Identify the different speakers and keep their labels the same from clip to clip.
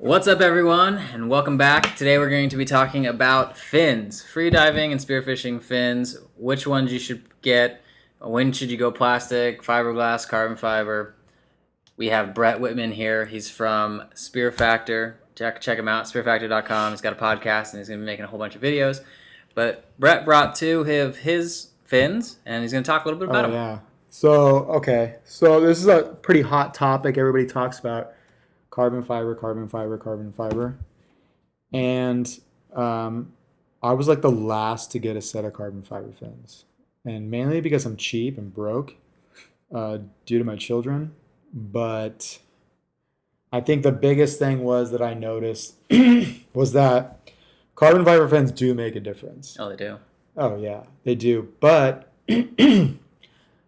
Speaker 1: What's up, everyone, and welcome back. Today we're going to be talking about fins, freediving and spearfishing fins, which ones you should get, when should you go plastic, fiberglass, carbon fiber. We have Brett Whitman here. He's from SpearFactor. Check him out, spearfactor.com. He's got a podcast, and he's going to be making a whole bunch of videos. But Brett brought two of his fins, and he's going to talk a little bit about them.
Speaker 2: Yeah. So this is a pretty hot topic. Everybody talks about carbon fiber. And I was like the last to get a set of carbon fiber fins. And mainly because I'm cheap and broke due to my children. But I think the biggest thing was that I noticed was that carbon fiber fins do make a difference.
Speaker 1: Oh, they do?
Speaker 2: Oh, yeah, they do. But I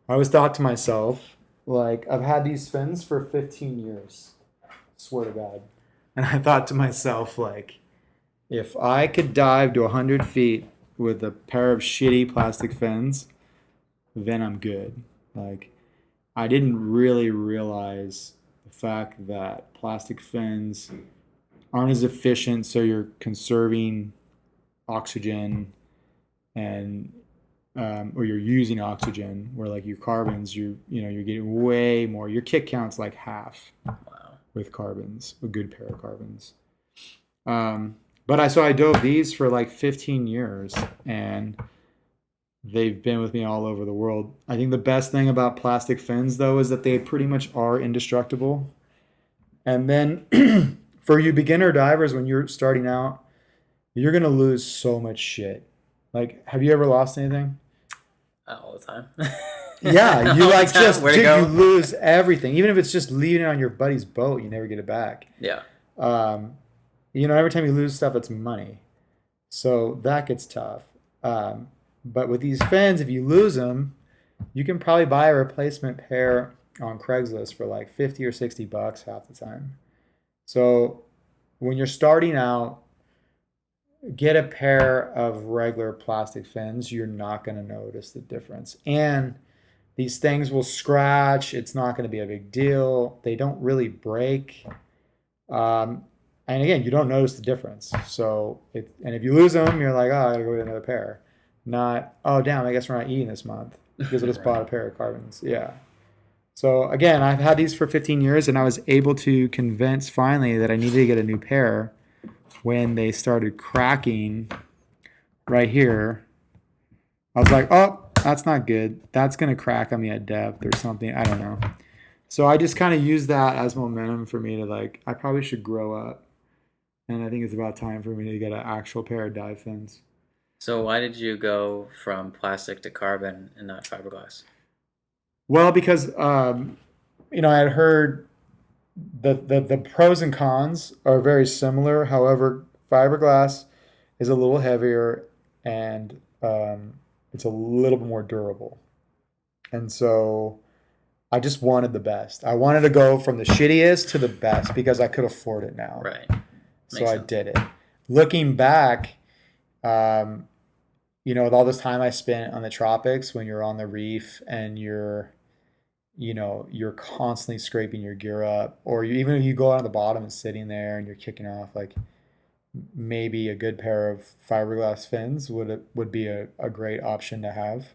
Speaker 2: always thought to myself, like, I've had these fins for 15 years. Swear to God. And I thought to myself, like, if I could dive to 100 feet with a pair of shitty plastic fins, then I'm good. Like, I didn't really realize the fact that plastic fins aren't as efficient, so you're conserving oxygen and or you're using oxygen, where like your carbons, you're getting way more. Your kick count's like half.
Speaker 1: Wow.
Speaker 2: With carbons, a good pair of carbons. But I dove these for like 15 years, and they've been with me all over the world. I think the best thing about plastic fins, though, is that they pretty much are indestructible. And then for you beginner divers, when you're starting out, you're gonna lose so much shit. Like, have you ever lost anything?
Speaker 1: All the time.
Speaker 2: Yeah, you like just
Speaker 1: Where'd it
Speaker 2: dude,
Speaker 1: go?
Speaker 2: you lose everything. Even if it's just leaving it on your buddy's boat, you never get it back.
Speaker 1: Yeah.
Speaker 2: Every time you lose stuff, it's money. So that gets tough. But with these fins, if you lose them, you can probably buy a replacement pair on Craigslist for like 50 or 60 bucks half the time. So when you're starting out, get a pair of regular plastic fins. You're not going to notice the difference. And these things will scratch. It's not going to be a big deal. They don't really break. And again, you don't notice the difference. And if you lose them, you're like, oh, I got to go get another pair. Not, oh, damn, I guess we're not eating this month because I just bought a pair of carbons. Yeah. So again, I've had these for 15 years, and I was able to convince finally that I needed to get a new pair when they started cracking right here. I was like, oh, that's not good. That's going to crack on me at depth or something. I don't know. So I just kind of used that as momentum for me to like, I probably should grow up. And I think it's about time for me to get an actual pair of dive fins.
Speaker 1: So why did you go from plastic to carbon and not fiberglass?
Speaker 2: Well, because, I had heard the pros and cons are very similar. However, fiberglass is a little heavier and it's a little bit more durable. And so I just wanted the best. I wanted to go from the shittiest to the best because I could afford it now.
Speaker 1: Right.
Speaker 2: So I did it. Looking back, with all this time I spent on the tropics, when you're on the reef and you're constantly scraping your gear up, or even if you go out on the bottom and sitting there and you're kicking off, like maybe a good pair of fiberglass fins would be a great option to have,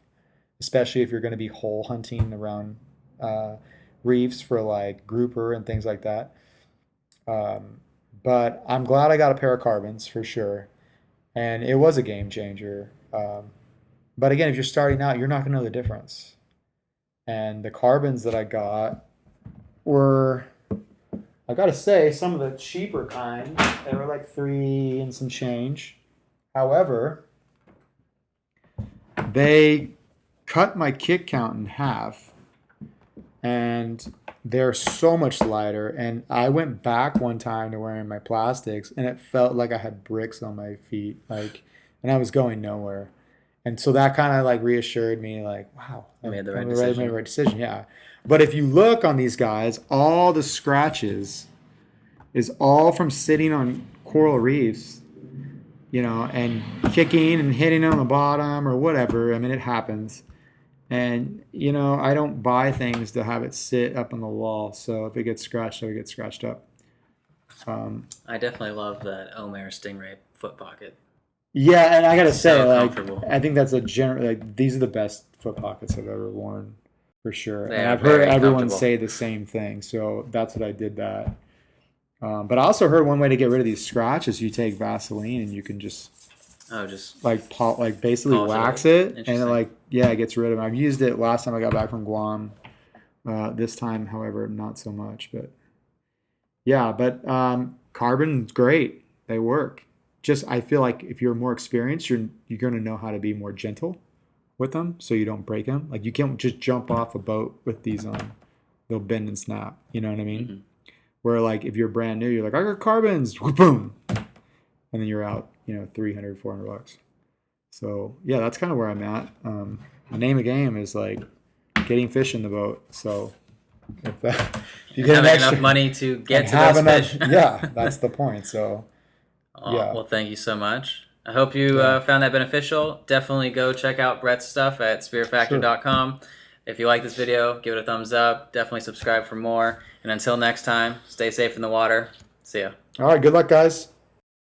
Speaker 2: especially if you're going to be hole hunting around reefs for like grouper and things like that. But I'm glad I got a pair of carbons for sure, and it was a game changer. But again, if you're starting out, you're not going to know the difference. And the carbons that I got were, I gotta say, some of the cheaper kind. They were like $3 and some change. However, they cut my kick count in half, and they're so much lighter. And I went back one time to wearing my plastics, and it felt like I had bricks on my feet, and I was going nowhere. And so that kind of like reassured me, like, wow,
Speaker 1: You made the right
Speaker 2: I
Speaker 1: decision.
Speaker 2: made the right decision, yeah. But if you look on these guys, all the scratches is all from sitting on coral reefs, and kicking and hitting on the bottom or whatever. I mean, it happens. And, I don't buy things to have it sit up on the wall. So if it gets scratched up, it gets scratched up.
Speaker 1: I definitely love that Omer Stingray foot pocket.
Speaker 2: Yeah, and I gotta say,
Speaker 1: So
Speaker 2: like,
Speaker 1: comfortable.
Speaker 2: I think that's a general. Like, these are the best foot pockets I've ever worn, for sure.
Speaker 1: They
Speaker 2: And
Speaker 1: are
Speaker 2: I've heard
Speaker 1: very
Speaker 2: everyone
Speaker 1: comfortable.
Speaker 2: say the same thing, so that's what I did that. But I also heard one way to get rid of these scratches, you take Vaseline and you can just
Speaker 1: Oh, just
Speaker 2: like basically
Speaker 1: polish it
Speaker 2: wax
Speaker 1: off.
Speaker 2: it, and
Speaker 1: Interesting.
Speaker 2: it gets rid of them. I've used it last time I got back from Guam. This time, however, not so much. But yeah, but carbon's great. They work. Just I feel like if you're more experienced, you're going to know how to be more gentle with them, so you don't break them. Like you can't just jump off a boat with these on; they'll bend and snap. You know what I mean?
Speaker 1: Mm-hmm.
Speaker 2: Where like if you're brand new, you're like I got carbons, boom, and then you're out. 300, $400. So yeah, that's kind of where I'm at. The name of the game is like getting fish in the boat. So if you get
Speaker 1: Having enough money to get to those fish.
Speaker 2: yeah, that's the point. So yeah,
Speaker 1: Well, thank you so much. I hope you
Speaker 2: yeah,
Speaker 1: found that beneficial. Definitely go check out Brett's stuff at
Speaker 2: sure.
Speaker 1: SpearFactor.com. If you like this video, give it a thumbs up. Definitely subscribe for more. And until next time, stay safe in the water. See ya.
Speaker 2: All right, good luck, guys.